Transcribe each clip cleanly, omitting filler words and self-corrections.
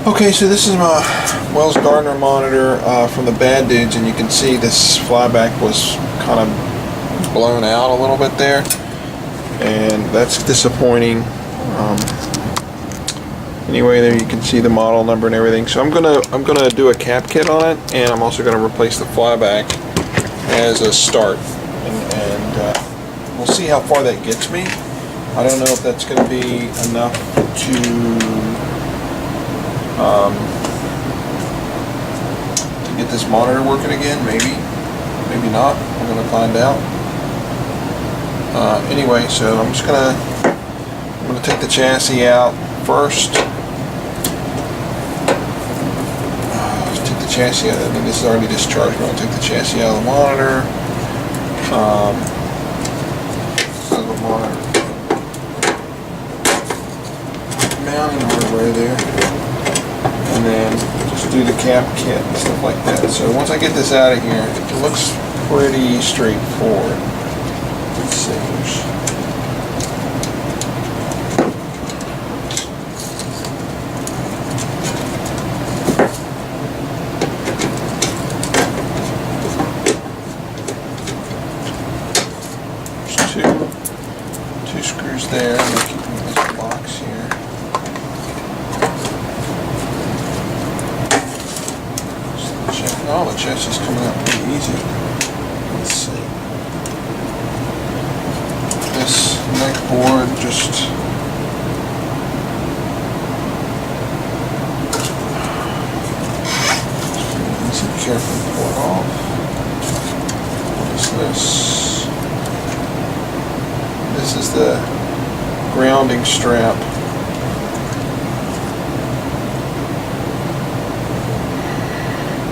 Okay, so this is my Wells Gardner monitor from the bad dudes, and you can see this flyback was kind of blown out a little bit there, and that's disappointing. Anyway, there you can see the model number and everything. So I'm gonna do a cap kit on it, and I'm also gonna replace the flyback as a start, and we'll see how far that gets me. I don't know if that's going to be enough to get this monitor working again. Maybe not. I'm going to find out. Anyway, so I'm going to take the chassis out first. Take the chassis out. I mean, this is already discharged. I'm going to take the chassis out of the monitor. Mounting hardware there, and then just do the cap kit and stuff like that. So once I get this out of here, it looks pretty straightforward. Let's see. There's two screws there. I'm going to keep them in this box here. Oh, the chassis is coming out pretty easy. Let's see. This neck board just easy, carefully pull it off. What is this? This is the grounding strap.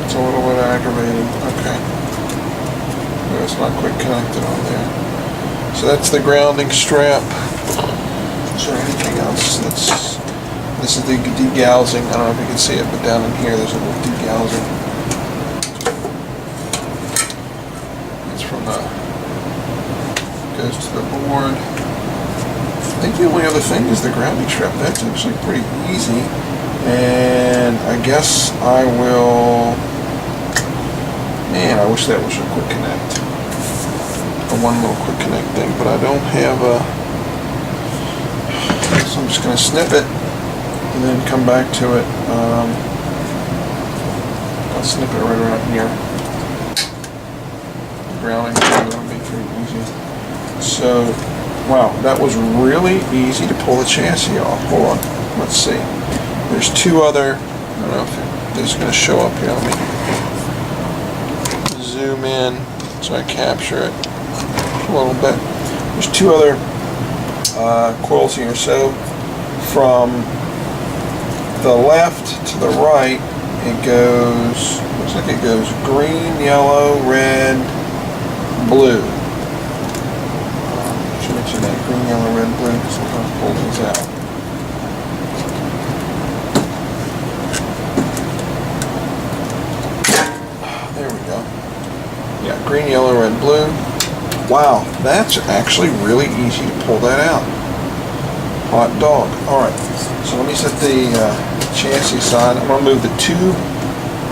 It's a little bit aggravating. Okay. No, it's not quite connected on there. So that's the grounding strap. Is there anything else? This is the degaussing. I don't know if you can see it, but down in here there's a little degaussing. It's from goes to the board. I think the only other thing is the grounding strap. That's actually pretty easy. And I guess I will. Man, I wish that was a quick connect. One little quick connect thing, but I don't have a. So I'm just going to snip it and then come back to it. I'll snip it right around here. The grounding will be pretty easy. So, wow, that was really easy to pull the chassis off. Hold on, let's see. There's two other. I don't know if this is going to show up here. Let me zoom in so I capture it a little bit. There's two other coils here. So from the left to the right, it goes, looks like it goes green, yellow, red, blue. Should mention that green, yellow, red, blue, because I'm going to pull these out. Yeah, green, yellow, red, blue. Wow, that's actually really easy to pull that out. Hot dog. Alright, so let me set the chassis aside. I'm going to move the tube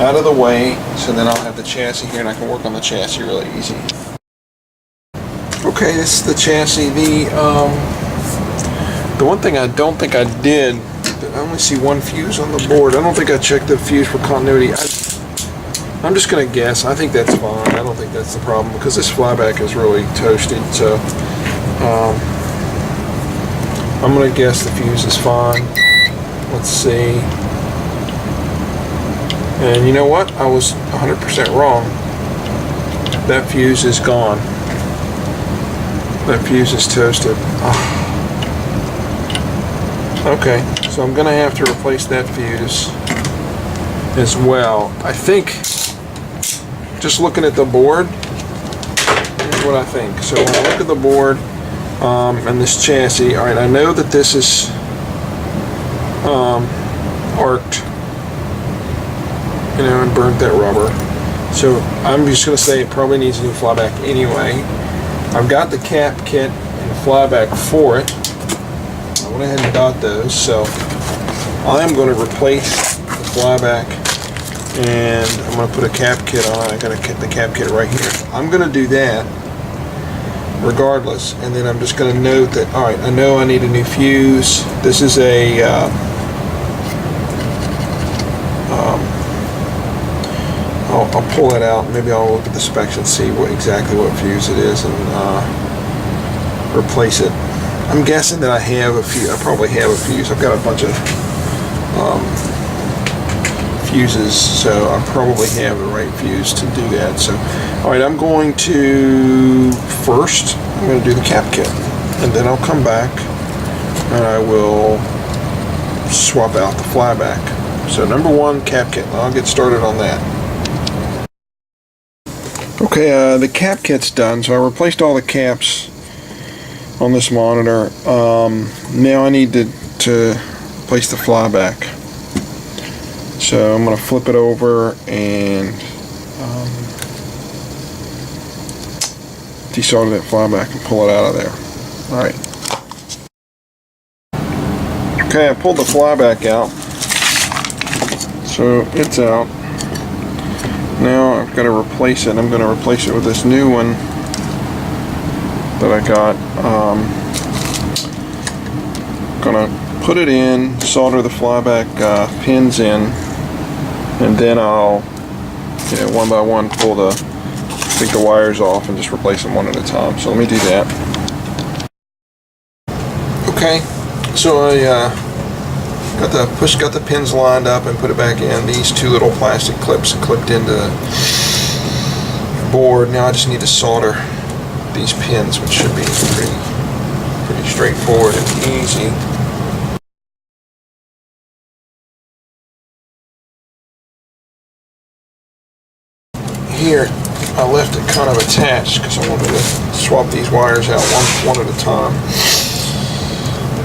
out of the way, so then I'll have the chassis here and I can work on the chassis really easy. Okay, this is the chassis. The one thing I don't think I did, I only see one fuse on the board. I don't think I checked the fuse for continuity. I'm just going to guess. I think that's fine. I don't think that's the problem because this flyback is really toasted. So I'm going to guess the fuse is fine. Let's see. And you know what? I was 100% wrong. That fuse is gone. That fuse is toasted. Oh. Okay, so I'm going to have to replace that fuse as well. I think, just looking at the board, here's what I think. So when I look at the board and this chassis, alright, I know that this is arced, you know, and burnt that rubber. So I'm just going to say it probably needs a new flyback anyway. I've got the cap kit and the flyback for it. I went ahead and got those, so I am going to replace flyback, and I'm going to put a cap kit on it. I got the cap kit right here. I'm going to do that regardless, and then I'm just going to note that, alright, I know I need a new fuse. This is a I'll pull it out. Maybe I'll look at the specs and see exactly what fuse it is and replace it. I'm guessing that I have a fuse. I probably have a fuse. I've got a bunch of fuses, so I probably have the right fuse to do that. So, alright, I'm going to do the cap kit, and then I'll come back and I will swap out the flyback. So number one, cap kit. I'll get started on that. Okay, the cap kit's done, so I replaced all the caps on this monitor. Now I need to place the flyback. So I'm going to flip it over and desolder that flyback and pull it out of there. Alright. Okay, I pulled the flyback out. So it's out. Now I've got to replace it. I'm going to replace it with this new one that I got. Gonna put it in, solder the flyback pins in, and then I'll, one by one take the wires off and just replace them one at a time. So let me do that. Okay, so I got the pins lined up and put it back in. These two little plastic clips clipped into the board. Now I just need to solder these pins, which should be pretty straightforward and easy. Here I left it kind of attached because I wanted to swap these wires out one at a time.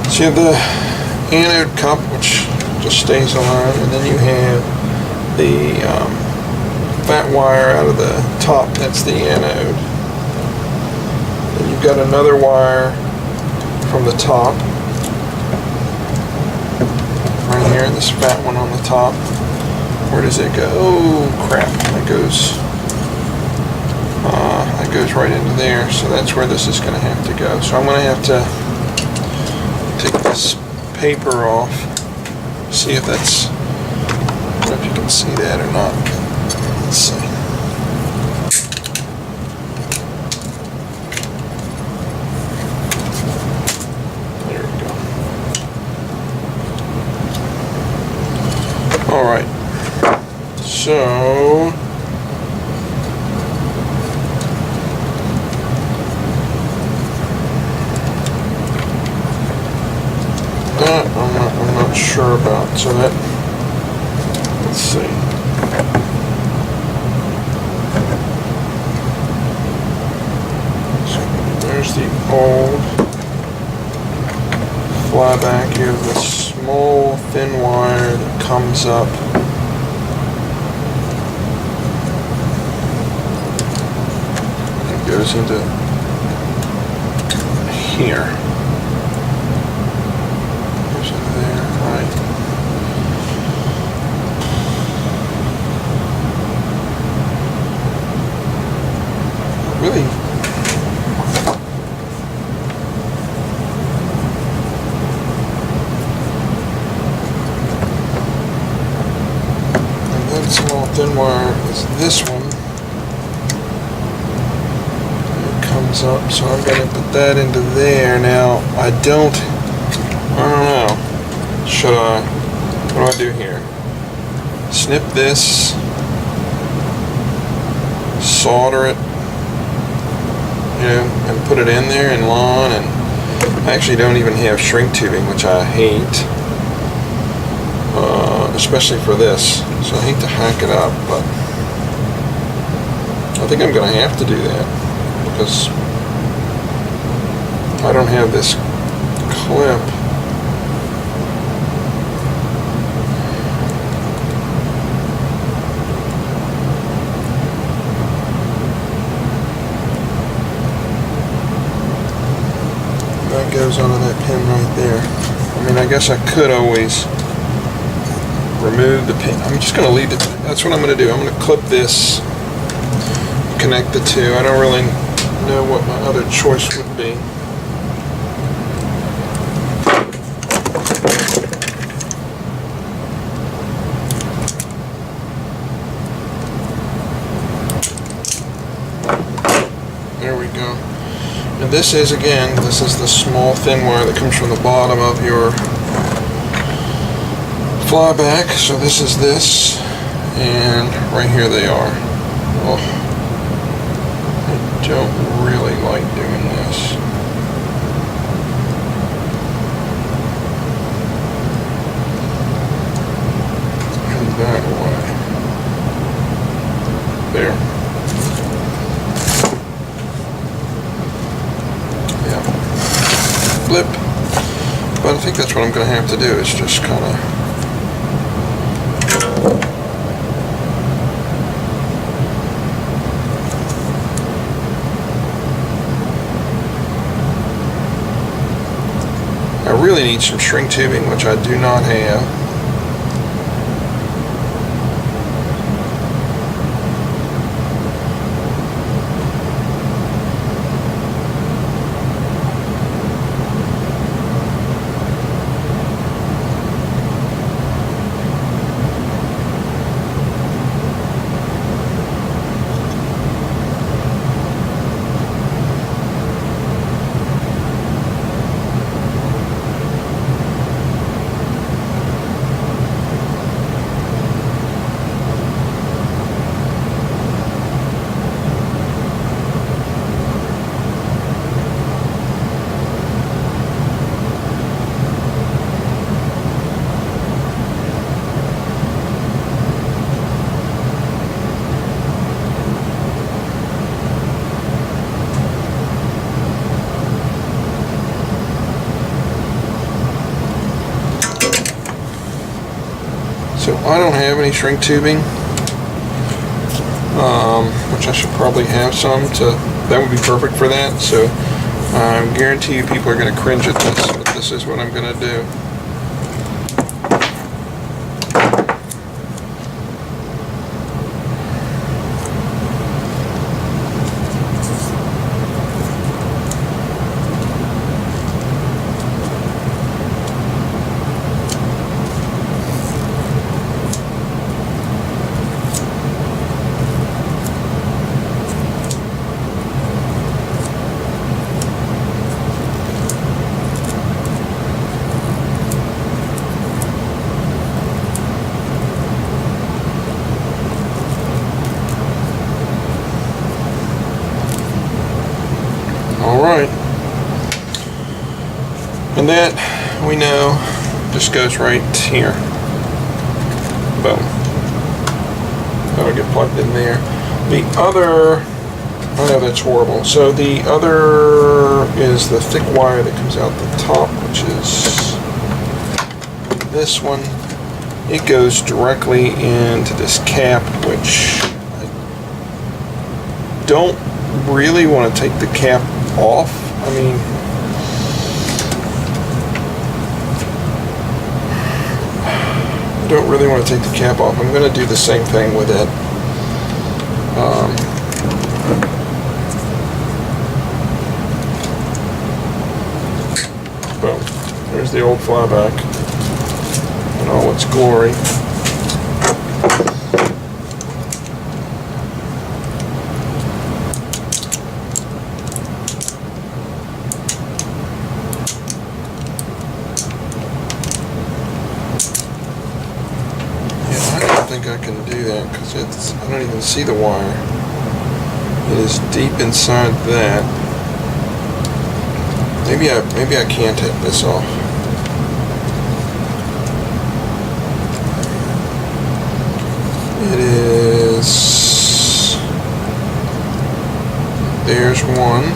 So you have the anode cup, which just stays on, and then you have the fat wire out of the top. That's the anode. Then you've got another wire from the top right here, this fat one on the top. Where does it go? Oh crap, it goes right into there, so that's where this is going to have to go. So I'm going to have to take this paper off, see if that's, I don't know if you can see that or not. Let's see. There we go. Alright, so that I'm not sure about. So that, let's see. So there's the old flyback. You have this small thin wire that comes up. It goes into here. Really, and then small thin wire is this one. It comes up, so I'm going to put that into there. Now I don't know. Should I? What do I do here? Snip this, solder it, and put it in there and line. And I actually don't even have shrink tubing, which I hate, especially for this. So I hate to hack it up, but I think I'm going to have to do that because I don't have this clip. Goes onto that pin right there. I mean, I guess I could always remove the pin. I'm just going to leave it. That's what I'm going to do. I'm going to clip this, connect the two. I don't really know what my other choice would be. There we go. And this is, again, this is the small thin wire that comes from the bottom of your flyback. So this is this, and right here they are. Oh, I don't really like doing this. And that way. There. Flip, but I think that's what I'm going to have to do, is just kind of I really need some shrink tubing, which I do not have. So I don't have any shrink tubing, which I should probably have some that would be perfect for that. So I guarantee you people are going to cringe at this, but this is what I'm going to do. Alright, and that, we know, just goes right here. Boom. That'll get plugged in there. The other, I know that's horrible, so the other is the thick wire that comes out the top, which is this one. It goes directly into this cap, which I don't really want to take the cap off. I mean, I don't really want to take the cap off. I'm going to do the same thing with it. Boom. There's the old flyback in all its glory. I think I can do that because I don't even see the wire. It is deep inside that. Maybe I can't take this off. It is. There's one.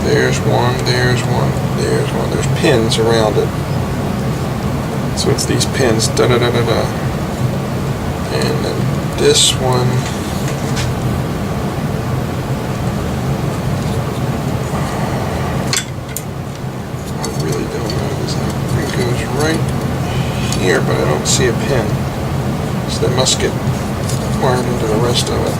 There's one. There's one. There's one. There's pins around it. So it's these pins, and then this one, I really don't know, because it goes right here, but can't see a pin, so that must get wired into the rest of it.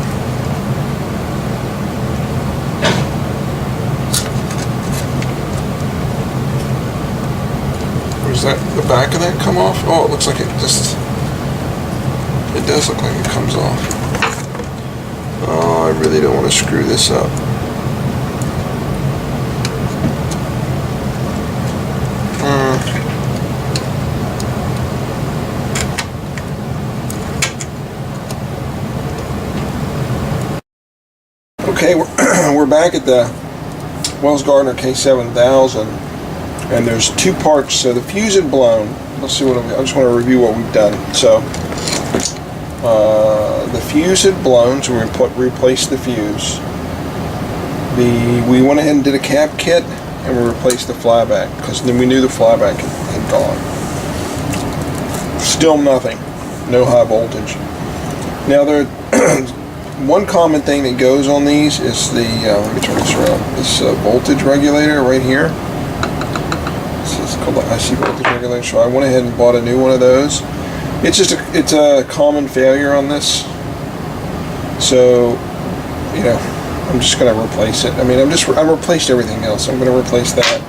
Or does that, the back of that come off? Oh, it looks like it just, it does look like it comes off. Oh, I really don't want to screw this up. Okay, we're back at the Wells Gardner K7000, and there's two parts. So the fuse had blown. Let's see what I just want to review what we've done. So the fuse had blown, so we replaced the fuse. We went ahead and did a cap kit, and we replaced the flyback because then we knew the flyback had gone. Still nothing, no high voltage. Now there. One common thing that goes on these is the, let me turn this around, this voltage regulator right here. This is called the IC voltage regulator, so I went ahead and bought a new one of those. It's a common failure on this. So, you know, I'm just going to replace it. I mean, I replaced everything else. I'm going to replace that.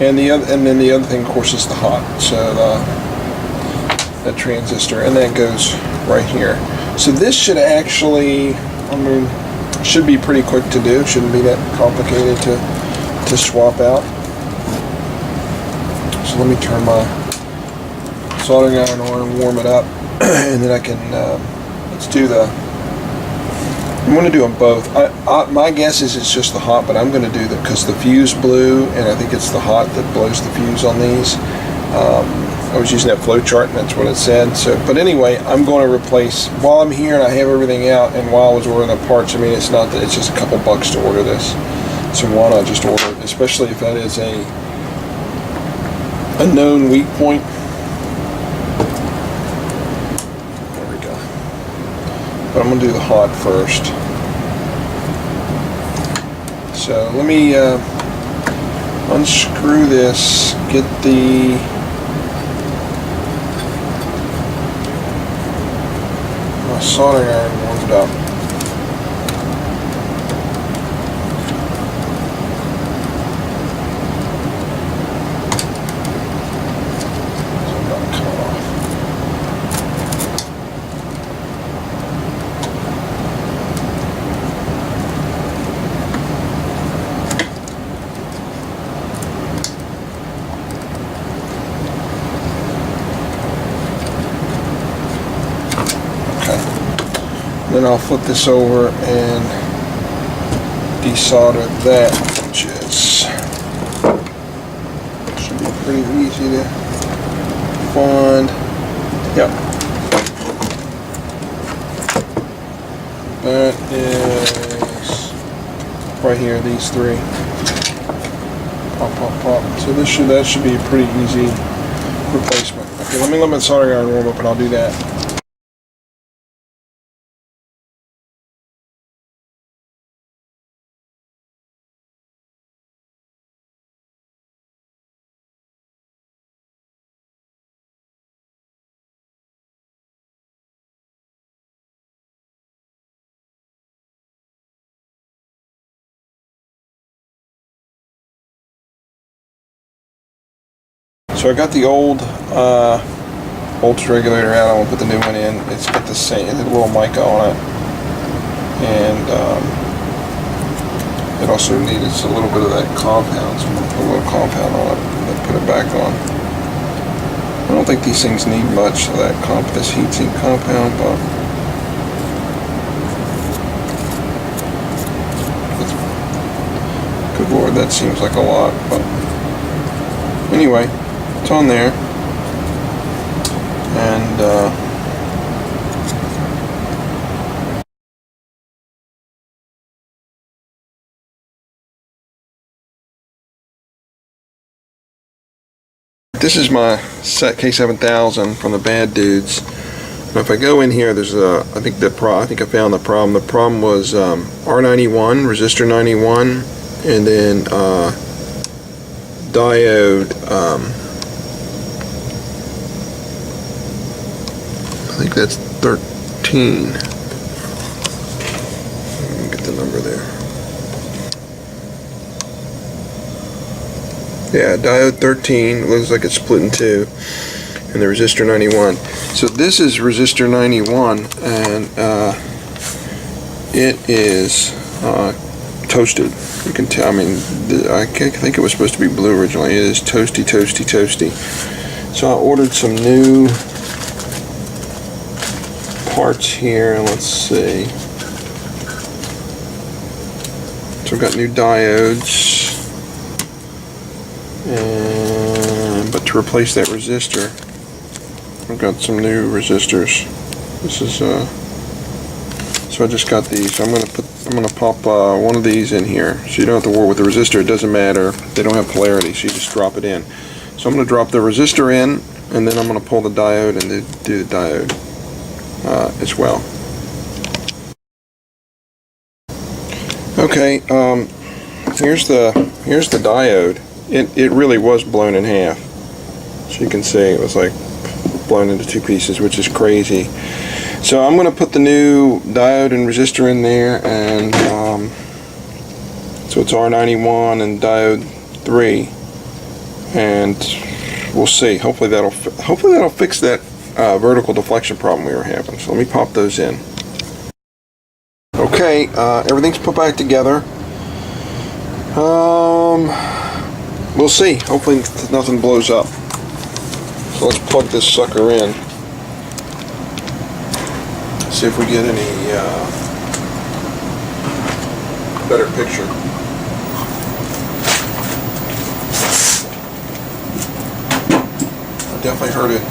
And then the other thing, of course, is the hot. So the transistor, and that goes right here. So this should actually, I mean, should be pretty quick to do. Shouldn't be that complicated to swap out. So let me turn my soldering iron on and warm it up, and then I can, let's do the, I'm going to do them both. My guess is it's just the hot, but I'm going to do because the fuse blew, and I think it's the hot that blows the fuse on these. I was using that flow chart, and that's what it said. So, but anyway, I'm going to replace, while I'm here and I have everything out, and while I was ordering the parts, I mean, it's not that, it's just a couple bucks to order this. So why not just order it, especially if that is a known weak point. There we go. But I'm going to do the hot first. So let me unscrew this, get the soldering iron warmed up. So I'm not coming off. Then I'll flip this over and desolder that, which should be pretty easy to find. Yep. That is right here, these three. Pop, pop, pop. So that should be a pretty easy replacement. Okay, let me let my soldering iron warm up and I'll do that. So I got the old voltage regulator out. I'm gonna put the new one in. It's got the same, it's a little mica on it, and it also needs a little bit of that compound. So I'm gonna put a little compound on it and then put it back on. I don't think these things need much of that this heatsink compound, but good lord, that seems like a lot. But anyway. It's on there, and this is my set K7000 from the Bad Dudes. Now if I go in here, there's I think I found the problem. The problem was R91, resistor 91, and then diode think that's 13. Let me get the number there. Yeah, diode 13. Looks like it's split in two. And the resistor 91. So this is resistor 91, and it is toasted. You can tell. I mean, I think it was supposed to be blue originally. It is toasty, toasty, toasty. So I ordered some new parts here. Let's see. So I've got new diodes, but to replace that resistor, I've got some new resistors. This is so I just got these. So I'm gonna pop one of these in here, so you don't have to worry with the resistor. It doesn't matter. They don't have polarity, so you just drop it in. So I'm gonna drop the resistor in, and then I'm gonna pull the diode and do the diode as well. Okay, here's the diode. It really was blown in half. So you can see it was like blown into two pieces, which is crazy. So I'm going to put the new diode and resistor in there, and so it's R91 and diode 3, and we'll see. Hopefully that'll fix that vertical deflection problem we were having. So let me pop those in. Okay, everything's put back together. We'll see. Hopefully nothing blows up. So let's plug this sucker in. See if we get any better picture. I definitely heard it.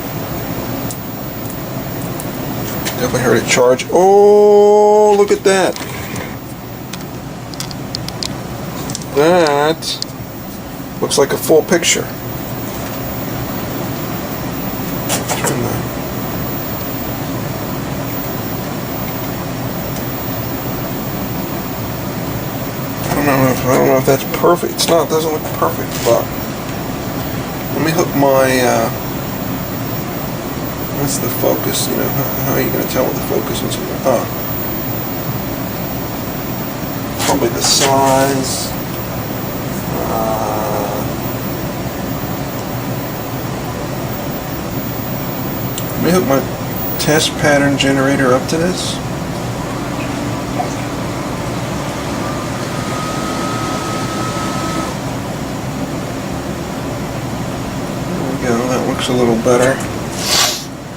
Definitely heard it charge. Oh, look at that. That looks like a full picture. I don't know if that's perfect. It's not. It doesn't look perfect, but let me hook my. That's the focus. You know, how are you going to tell what the focus is? Probably the size. Let me hook my test pattern generator up to this. That looks a little better.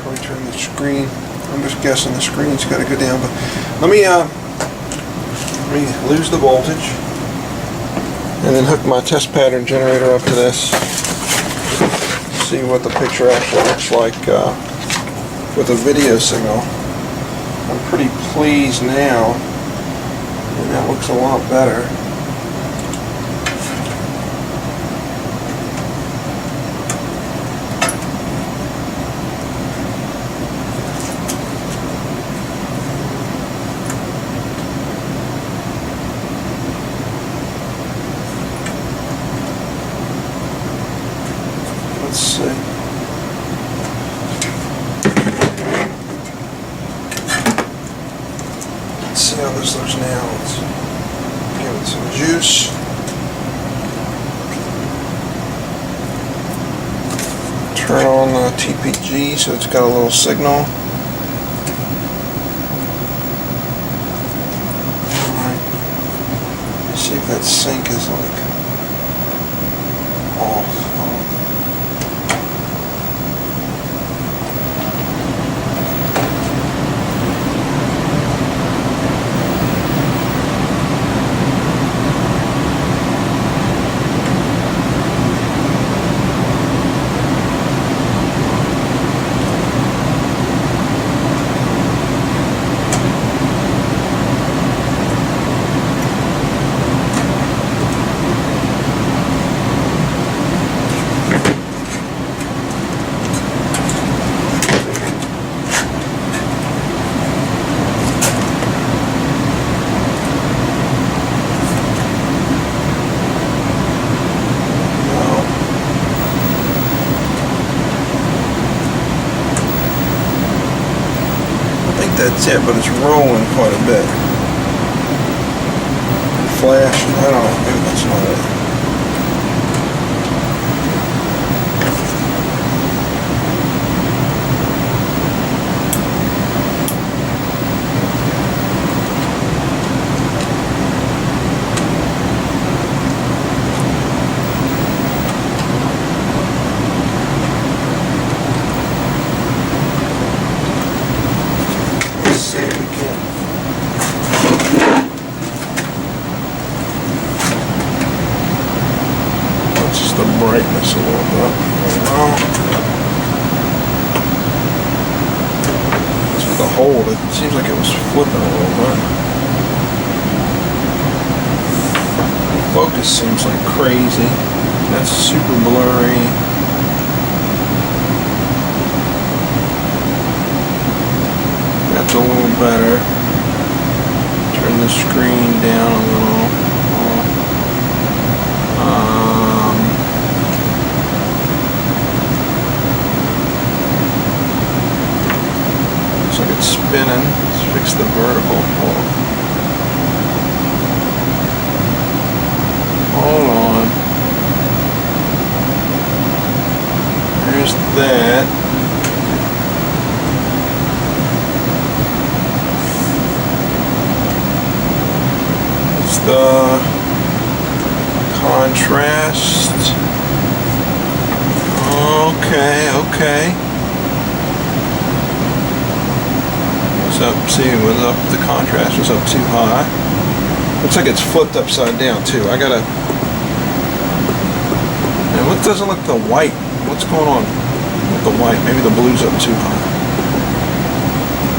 Probably turn the screen. I'm just guessing the screen's got to go down, but let me lose the voltage and then hook my test pattern generator up to this. See what the picture actually looks like with a video signal. I'm pretty pleased now, and that looks a lot better. Let's see. Let's see how this looks now. Let's give it some juice. Turn on the TPG so it's got a little signal. Alright. Let's see if that sync is like off. that's it, but it's rolling quite a bit. Flash, I don't know, maybe that's not it. The brightness a little bit. This with the hold, it seems like it was flipping a little bit. Focus seems like crazy. That's super blurry. That's a little better. Turn the screen down a little. Looks like it's spinning. Let's fix the vertical. Hold on. There's that. It's the contrast. Okay. Up, see, it was up, the contrast was up too high. Looks like it's flipped upside down too. I gotta, and what doesn't look the white? What's going on with the white? Maybe the blue's up too high.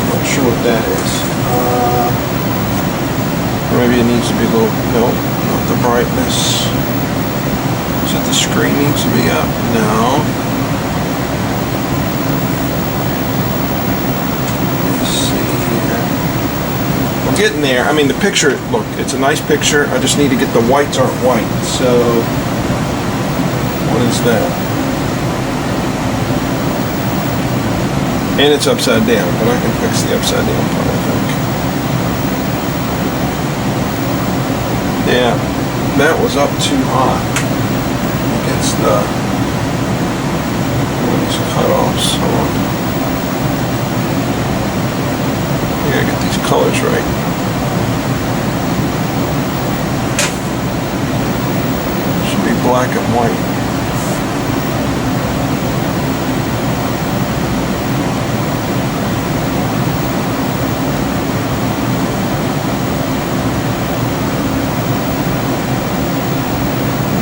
I'm not sure what that is. Or maybe it needs to be a little, no, not the brightness. Is it the screen needs to be up? No. Getting there. I mean, the picture, look, it's a nice picture. I just need to get the whites aren't white. So, what is that? And it's upside down, but I can fix the upside down part, I think. Yeah, that was up too high against the these cutoffs. Hold on. I gotta get these colors right. Black and white.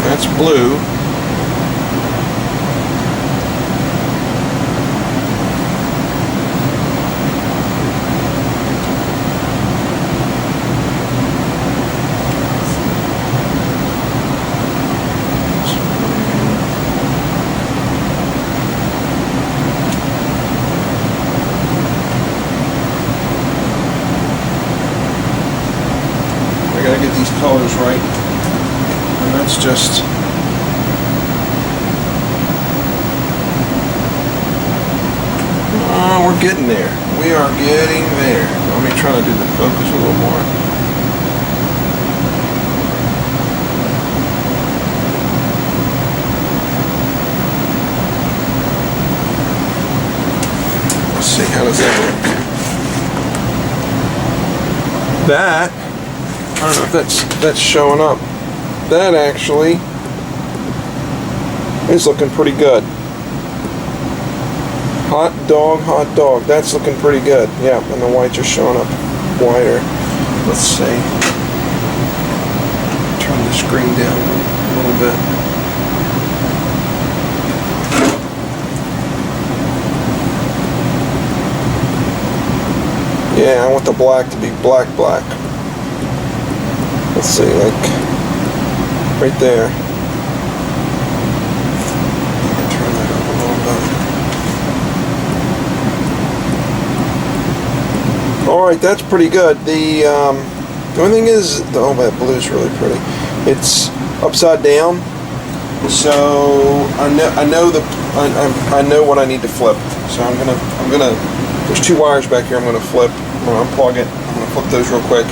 That's blue. I gotta get these colors right, and that's just we're getting there. We are getting there. Let me try to do the focus a little more. Let's see, how does that look? That, I don't know if that's showing up. That actually is looking pretty good. Hot dog. That's looking pretty good. Yeah, and the whites are showing up wider. Let's see. Turn the screen down a little bit. Yeah, I want the black to be black. Let's see, like right there. Turn that up a little bit. Alright, that's pretty good. The only thing is, oh, that blue's really pretty. It's upside down, so I know what I need to flip. So I'm gonna There's two wires back here I'm going to flip. I'm going to unplug it. I'm going to flip those real quick.